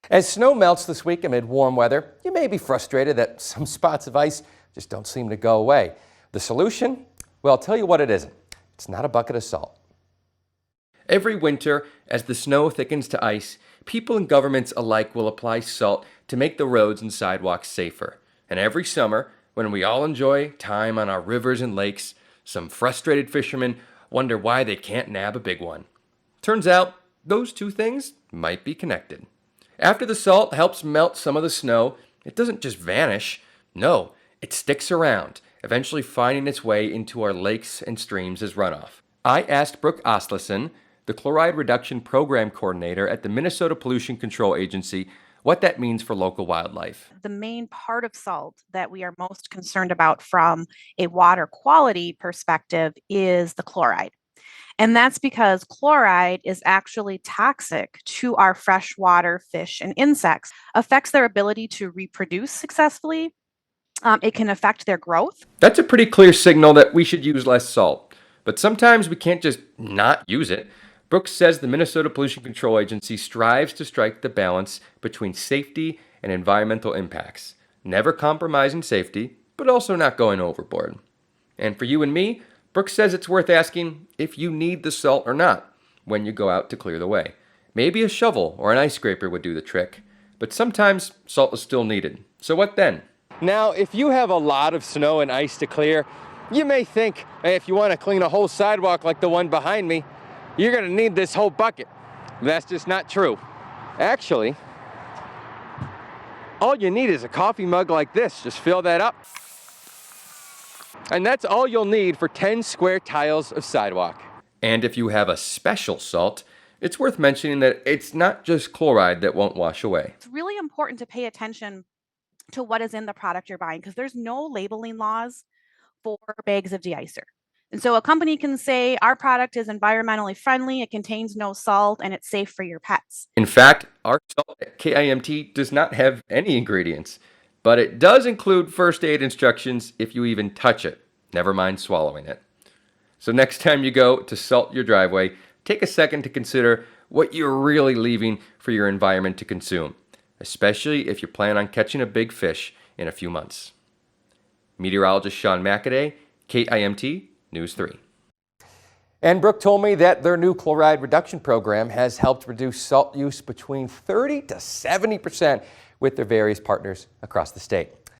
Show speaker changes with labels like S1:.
S1: As snow melts this week amid warm weather, you may be frustrated that some spots of ice just don't seem to go away. The solution? Well, I'll tell you what it isn't. It's not a bucket of salt. Every winter, as the snow thickens to ice, people and governments alike will apply salt to make the roads and sidewalks safer. And every summer, when we all enjoy time on our rivers and lakes, some frustrated fishermen wonder why they can't nab a big one. Turns out, those two things might be connected. After the salt helps melt some of the snow, it doesn't just vanish. No, it sticks around, eventually finding its way into our lakes and streams as runoff. I asked Brooke Osleson, the Chloride Reduction Program Coordinator at the Minnesota Pollution Control Agency, what that means for local wildlife.
S2: The main part of salt that we are most concerned about from a water quality perspective is the chloride. And that's because chloride is actually toxic to our freshwater fish and insects, affects their ability to reproduce successfully. It can affect their growth.
S1: That's a pretty clear signal that we should use less salt. But sometimes we can't just not use it. Brooks says the Minnesota Pollution Control Agency strives to strike the balance between safety and environmental impacts, never compromising safety, but also not going overboard. And for you and me, Brooks says it's worth asking if you need the salt or not when you go out to clear the way. Maybe a shovel or an ice scraper would do the trick, but sometimes salt is still needed. So what then? Now, if you have a lot of snow and ice to clear, you may think, hey, if you want to clean a whole sidewalk like the one behind me, you're going to need this whole bucket. That's just not true. Actually, all you need is a coffee mug like this. Just fill that up. And that's all you'll need for 10 square tiles of sidewalk. And if you have a special salt, it's worth mentioning that it's not just chloride that won't wash away.
S2: It's really important to pay attention to what is in the product you're buying because there's no labeling laws for bags of de-icer. And so a company can say our product is environmentally friendly, it contains no salt, and it's safe for your pets.
S1: In fact, our salt at KIMT does not have any ingredients, but it does include first aid instructions if you even touch it, never mind swallowing it. So next time you go to salt your driveway, take a second to consider what you're really leaving for your environment to consume, especially if you plan on catching a big fish in a few months. Meteorologist Sean Macaday, KIMT News 3. And Brooke told me that their new chloride reduction program has helped reduce salt use between 30 to 70% with their various partners across the state.